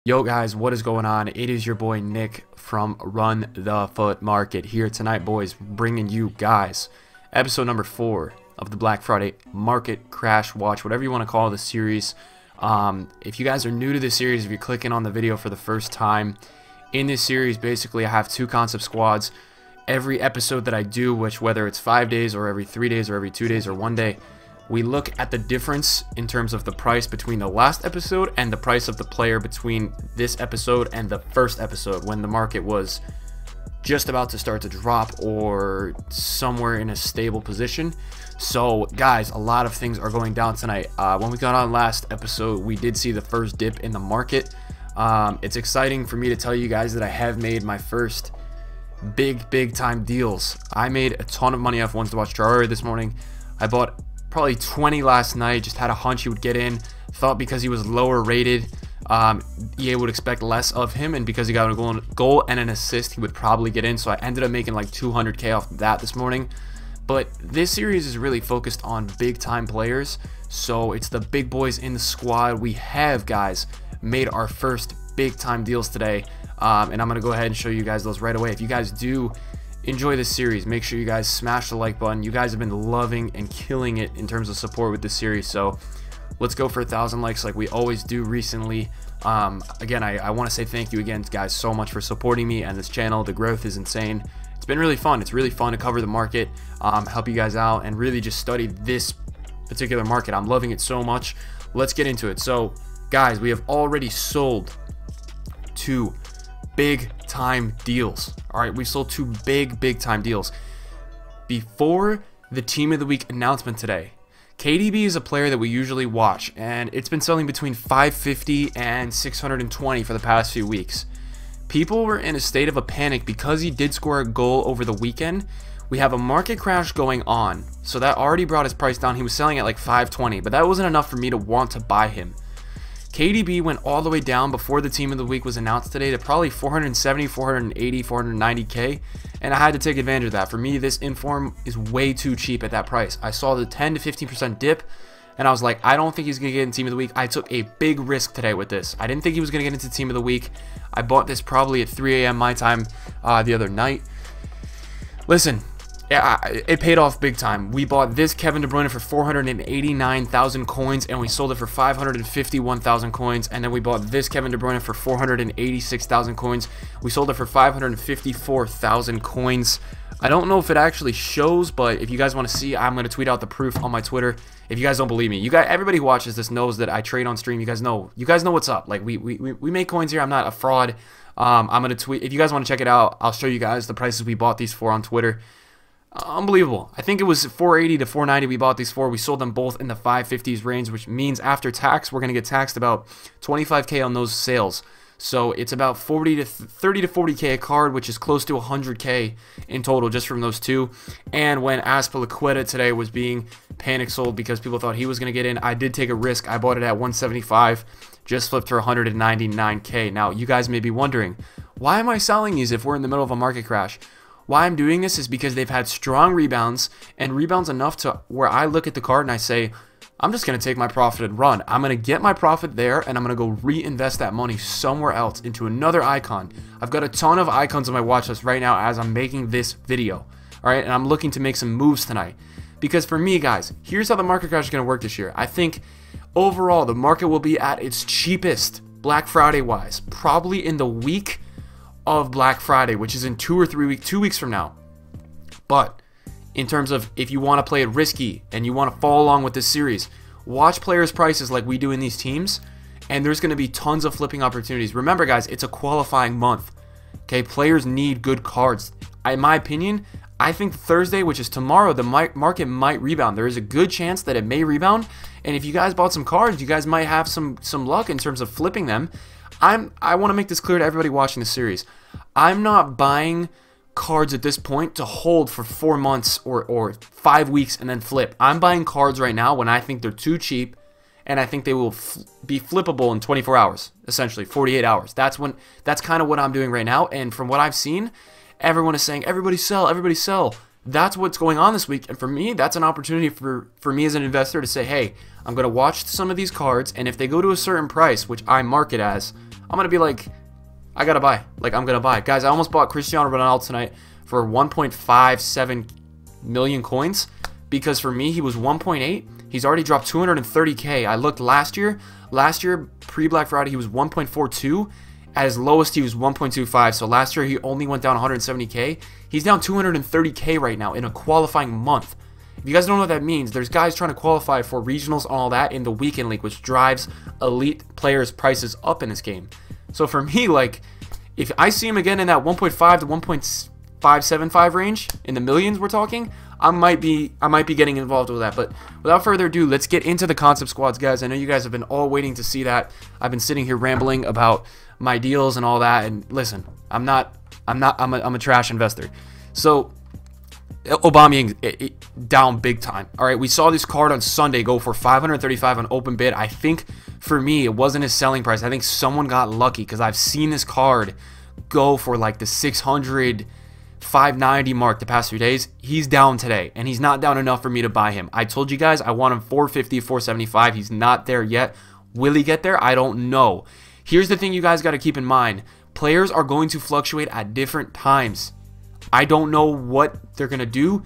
Yo guys, what is going on? It is your boy Nick from Run the Foot Market here tonight, boys, bringing you guys episode number 4 of the Black Friday Market Crash Watch, whatever you want to call the series. If you guys are new to this series, if you're clicking on the video for the first time, in this series, basically I have 2 concept squads. Every episode that I do, which whether it's 5 days or every 3 days or every 2 days or 1 day, we look at the difference in terms of the price between the last episode and the price of the player between this episode and the first episode when the market was just about to start to drop or somewhere in a stable position. So guys, a lot of things are going down tonight. When we got on last episode, we did see the first dip in the market. It's exciting for me to tell you guys that I have made my first big time deals. I made a ton of money off Ones to Watch Charlie this morning. I bought probably 20 last night, just had a hunch he would get in, thought because he was lower rated, EA would expect less of him, and because he got a goal and an assist, he would probably get in, so I ended up making like 200k off that this morning. But this series is really focused on big time players, so it's the big boys in the squad. We have, guys, made our first big time deals today, and I'm going to go ahead and show you guys those right away. If you guys do enjoy this series, make sure you guys smash the like button. You guys have been loving and killing it in terms of support with this series, so let's go for 1,000 likes like we always do recently. Again, I want to say thank you again, guys, so much for supporting me and this channel. The growth is insane. It's been really fun. It's really fun to cover the market, help you guys out, and really just study this particular market. I'm loving it so much. Let's get into it. So guys, we have already sold 2 big time deals. All right, we sold 2 big time deals before the team of the week announcement today. KDB is a player that we usually watch, and it's been selling between 550 and 620 for the past few weeks. People were in a state of a panic because he did score a goal over the weekend. We have a market crash going on, so that already brought his price down. He was selling at like 520, but that wasn't enough for me to want to buy him. KDB went all the way down before the team of the week was announced today to probably 470, 480, 490k, and I had to take advantage of that. For me, this inform is way too cheap at that price. I saw the 10 to 15% dip, and I was like, I don't think he's going to get in team of the week. I took a big risk today with this. I didn't think he was going to get into team of the week. I bought this probably at 3 a.m. my time the other night. Listen, it paid off big time. We bought this Kevin De Bruyne for 489,000 coins, and we sold it for 551,000 coins. And then we bought this Kevin De Bruyne for 486,000 coins. We sold it for 554,000 coins. I don't know if it actually shows, but if you guys want to see, I'm going to tweet out the proof on my Twitter. If you guys don't believe me, everybody who watches this knows that I trade on stream. You guys know what's up. Like we make coins here. I'm not a fraud. I'm going to tweet. If you guys want to check it out, I'll show you guys the prices we bought these for on Twitter. Unbelievable. I think it was 480 to 490 we bought these for. We sold them both in the 550s range, which means after tax we're going to get taxed about 25k on those sales. So it's about 30 to 40k a card, which is close to 100k in total just from those 2. And when Aspilicueta today was being panic sold because people thought he was going to get in, I did take a risk. I bought it at 175, just flipped for 199k. Now you guys may be wondering, why am I selling these if we're in the middle of a market crash? Why I'm doing this is because they've had strong rebounds, and rebounds enough to where I look at the card and I say, I'm just going to take my profit and run. I'm going to get my profit there, and I'm going to go reinvest that money somewhere else into another icon. I've got a ton of icons on my watch list right now as I'm making this video. All right, and I'm looking to make some moves tonight. Because for me, guys, here's how the market crash is going to work this year. I think overall the market will be at its cheapest Black Friday wise, probably in the week of Black Friday, which is in 2 weeks from now. But in terms of if you want to play it risky and you want to follow along with this series, watch players' prices like we do in these teams, and there's going to be tons of flipping opportunities. Remember, guys, it's a qualifying month. Okay, players need good cards. In my opinion, I think Thursday, which is tomorrow, the market might rebound. There is a good chance that it may rebound, and if you guys bought some cards, you guys might have some luck in terms of flipping them. I want to make this clear to everybody watching this series. I'm not buying cards at this point to hold for 4 months or 5 weeks and then flip. I'm buying cards right now when I think they're too cheap, and I think they will be flippable in 24 hours, essentially 48 hours. That's kind of what I'm doing right now, and from what I've seen, everyone is saying everybody sell, everybody sell. That's what's going on this week, and for me, that's an opportunity for me as an investor to say, hey, I'm going to watch some of these cards, and if they go to a certain price, which I mark it as, I'm going to be like, I got to buy. Like, I'm going to buy. Guys, I almost bought Cristiano Ronaldo tonight for 1.57 million coins. Because for me, he was 1.8. He's already dropped 230K. I looked last year. Last year, pre-Black Friday, he was 1.42. At his lowest, he was 1.25. So last year, he only went down 170K. He's down 230K right now in a qualifying month. If you guys don't know what that means, there's guys trying to qualify for regionals and all that in the weekend league, which drives elite players' prices up in this game. So for me, like, if I see him again in that 1.5 to 1.575 range, in the millions we're talking, I might be getting involved with that. But without further ado, let's get into the concept squads, guys. I know you guys have been all waiting to see that. I've been sitting here rambling about my deals and all that. And listen, I'm a trash investor. So Aubameyang down big time. All right, we saw this card on Sunday go for 535 on open bid. I think for me, it wasn't his selling price. I think someone got lucky because I've seen this card go for like the 600, 590 mark the past few days. He's down today, and he's not down enough for me to buy him. I told you guys I want him 450, 475. He's not there yet. Will he get there? I don't know. Here's the thing you guys got to keep in mind. Players are going to fluctuate at different times. I don't know what they're going to do.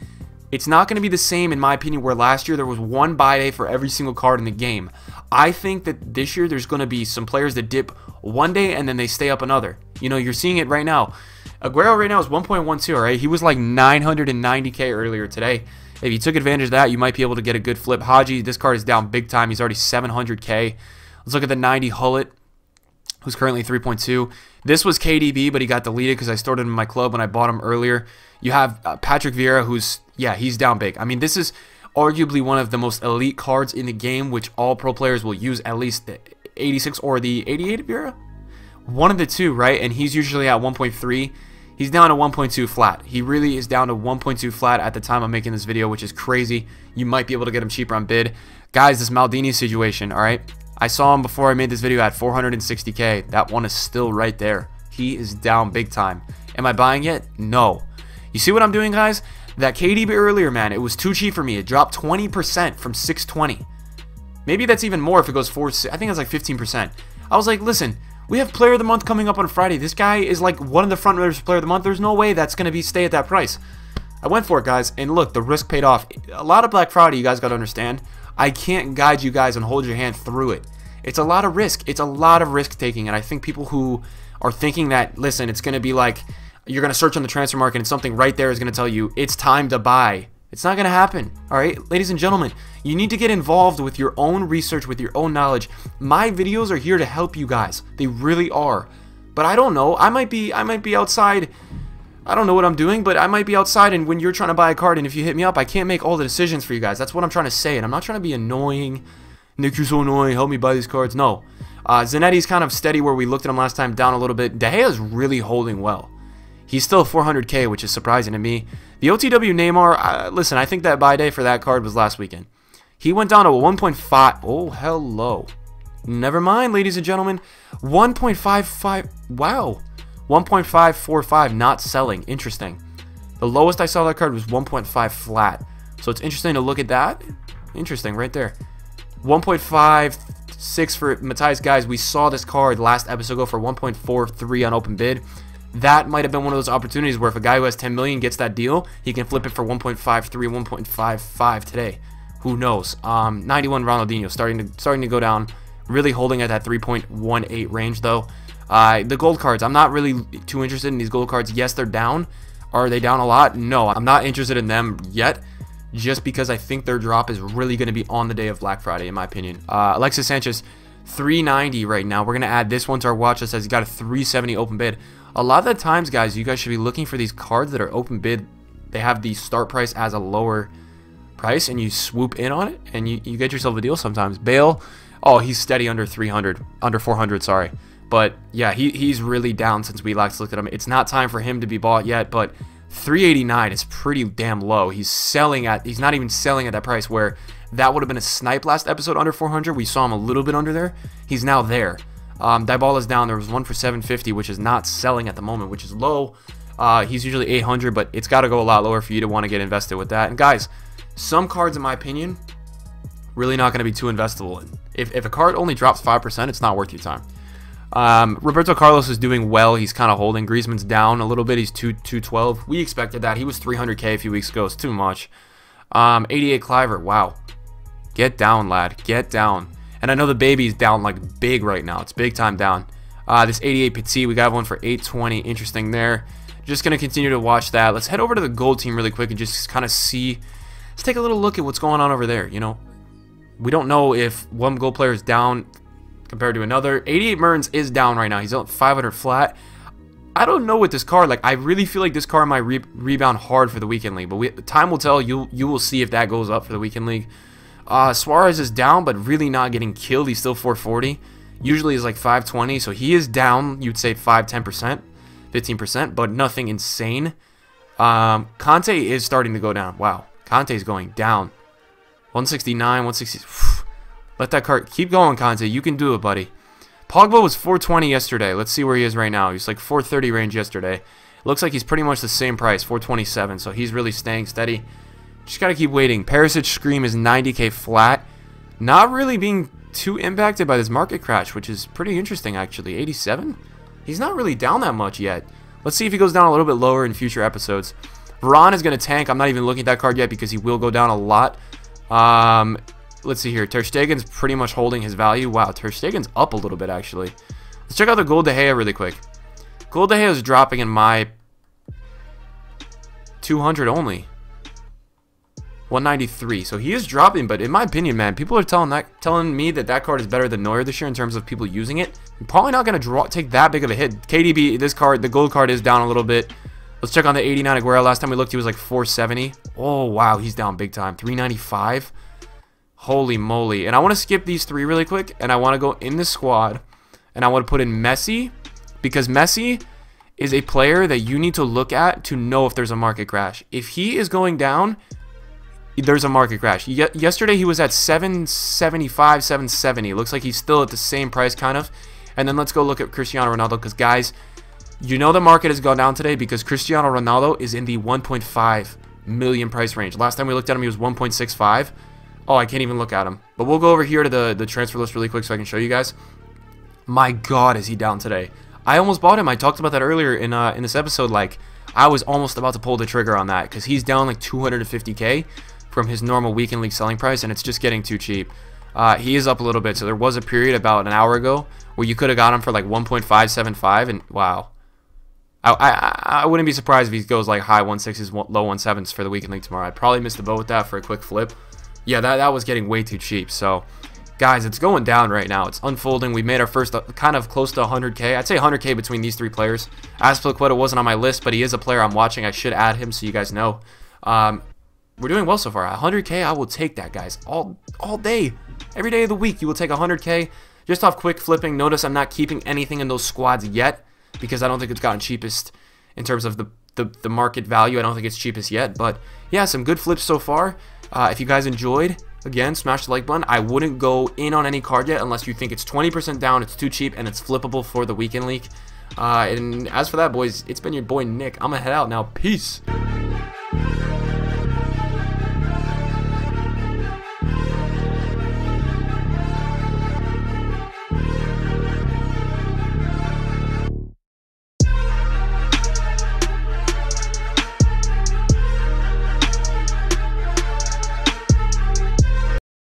It's not going to be the same, in my opinion, where last year there was one buy day for every single card in the game. I think that this year there's going to be some players that dip one day and then they stay up another. You know, you're seeing it right now. Aguero right now is 1.12, right? He was like 990K earlier today. If you took advantage of that, you might be able to get a good flip. Haji, this card is down big time. He's already 700K. Let's look at the 90 Hullet, who's currently 3.2. This was KDB, but he got deleted because I stored him in my club when I bought him earlier. You have Patrick Vieira, who's, yeah, he's down big. I mean, this is arguably one of the most elite cards in the game, which all pro players will use, at least the 86 or the 88 Vieira. One of the two, right? And he's usually at 1.3. He's down to 1.2 flat. He really is down to 1.2 flat at the time I'm making this video, which is crazy. You might be able to get him cheaper on bid. Guys, this Maldini situation, all right? I saw him before I made this video at 460K. That one is still right there. He is down big time. Am I buying it? No. You see what I'm doing, guys? That KDB earlier, man, it was too cheap for me. It dropped 20% from 620. Maybe that's even more if it goes 4. I think it's like 15%. I was like, listen, we have Player of the Month coming up on Friday. This guy is like one of the front runners for Player of the Month. There's no way that's going to stay at that price. I went for it, guys, and look, the risk paid off. A lot of Black Friday, you guys got to understand. I can't guide you guys and hold your hand through it. It's a lot of risk. It's a lot of risk taking, and I think people who are thinking that, listen, it's going to be like you're going to search on the transfer market and something right there is going to tell you it's time to buy. It's not going to happen. All right, ladies and gentlemen, you need to get involved with your own research, with your own knowledge. My videos are here to help you guys. They really are. But I don't know. I might be outside. I don't know what I'm doing, but I might be outside, and when you're trying to buy a card and if you hit me up, I can't make all the decisions for you guys. That's what I'm trying to say, and I'm not trying to be annoying. Nick, you're so annoying. Help me buy these cards. No. Zanetti's kind of steady where we looked at him last time, down a little bit. De Gea's really holding well. He's still 400K, which is surprising to me. The OTW Neymar, listen, I think that buy day for that card was last weekend. He went down to a 1.5. Oh, hello. Never mind, ladies and gentlemen. 1.55. Wow. 1.545 not selling. Interesting. The lowest I saw that card was 1.5 flat. So it's interesting to look at that. Interesting right there. 1.56 for Matthias. Guys, we saw this card last episode go for 1.43 on open bid. That might have been one of those opportunities where if a guy who has 10 million gets that deal, he can flip it for 1.53, 1.55 today. Who knows? 91 Ronaldinho starting to go down, really holding at that 3.18 range though. The gold cards, I'm not really too interested in these gold cards. Yes, they're down. Are they down a lot? No, I'm not interested in them yet, just because I think their drop is really going to be on the day of Black Friday, in my opinion. Alexis Sanchez, 390 right now. We're going to add this one to our watch list as he's got a 370 open bid. A lot of the times, guys, you guys should be looking for these cards that are open bid. They have the start price as a lower price, and you swoop in on it, and you get yourself a deal sometimes. Bale, oh, he's steady under 300, under 400, sorry. But, yeah, he's really down since we last looked at him. It's not time for him to be bought yet, but 389 is pretty damn low. He's not even selling at that price where that would have been a snipe last episode under 400. We saw him a little bit under there. He's now there. Dybala's down. There was one for 750, which is not selling at the moment, which is low. He's usually 800, but it's got to go a lot lower for you to want to get invested with that. And guys, some cards, in my opinion, really not going to be too investable in. If a card only drops 5%, it's not worth your time. Roberto Carlos is doing well. He's kind of holding. Griezmann's down a little bit. He's 212. We expected that. He was 300K a few weeks ago. It's too much. 88 Cliver. Wow. Get down, lad. Get down. And I know the baby's down like big right now. It's big time down. This 88 Petit, we got one for 820. Interesting there. Just going to continue to watch that. Let's head over to the gold team really quick and just kind of see. Let's take a little look at what's going on over there. You know, we don't know if one gold player is down compared to another. 88 Mertens is down right now. He's up 500 flat. I don't know with this card. Like, I really feel like this card might rebound hard for the weekend league. But time will tell. You will see if that goes up for the weekend league. Suarez is down, but really not getting killed. He's still 440. Usually is like 520. So he is down, you'd say 5-10%, 15%, but nothing insane. Conte is starting to go down. Wow. Conte is going down. 169, 160. Let that card keep going, Conte. You can do it, buddy. Pogba was 420 yesterday. Let's see where he is right now. He's like 430 range yesterday. Looks like he's pretty much the same price, 427. So he's really staying steady. Just got to keep waiting. Perisic Scream is 90K flat. Not really being too impacted by this market crash, which is pretty interesting, actually. 87? He's not really down that much yet. Let's see if he goes down a little bit lower in future episodes. Varane is going to tank. I'm not even looking at that card yet because he will go down a lot. Let's see here. Ter Stegen's pretty much holding his value. Wow, Ter Stegen's up a little bit, actually. Let's check out the Gold De Gea really quick. Gold De Gea is dropping in my 200 only. 193. So he is dropping, but in my opinion, man, people are telling me that card is better than Neuer this year in terms of people using it. I'm probably not going to take that big of a hit. KDB, this card, the gold card is down a little bit. Let's check on the 89 Aguero. Last time we looked, he was like 470. Oh, wow, he's down big time. 395. Holy moly. And I want to skip these three really quick, and I want to go in the squad, and I want to put in Messi, because Messi is a player that you need to look at to know if there's a market crash. If he is going down, there's a market crash. Yesterday, he was at 775, 770. Looks like he's still at the same price, kind of. And then let's go look at Cristiano Ronaldo, because, guys, you know the market has gone down today because Cristiano Ronaldo is in the 1.5 million price range. Last time we looked at him, he was 1.65. Oh, I can't even look at him. But we'll go over here to the transfer list really quick so I can show you guys. My God, is he down today. I almost bought him. I talked about that earlier in this episode. Like, I was almost about to pull the trigger on that because he's down like 250K from his normal weekend league selling price, and it's just getting too cheap. He is up a little bit. So there was a period about an hour ago where you could have got him for like 1.575, and wow. I wouldn't be surprised if he goes like high 160s, low 17s for the weekend league tomorrow. I'd probably miss the boat with that for a quick flip. Yeah, that was getting way too cheap. So, guys, it's going down right now. It's unfolding. We made our first kind of close to 100K. I'd say 100K between these three players. Azpilicueta wasn't on my list, but he is a player I'm watching. I should add him so you guys know. We're doing well so far. 100K, I will take that, guys. All day. Every day of the week, you will take 100K just off quick flipping. Notice I'm not keeping anything in those squads yet because I don't think it's gotten cheapest in terms of the market value. I don't think it's cheapest yet. But, yeah, some good flips so far. If you guys enjoyed, again, smash the like button. I wouldn't go in on any card yet unless you think it's 20% down, it's too cheap, and it's flippable for the weekend league. And as for that, boys, it's been your boy Nick. I'm going to head out now. Peace.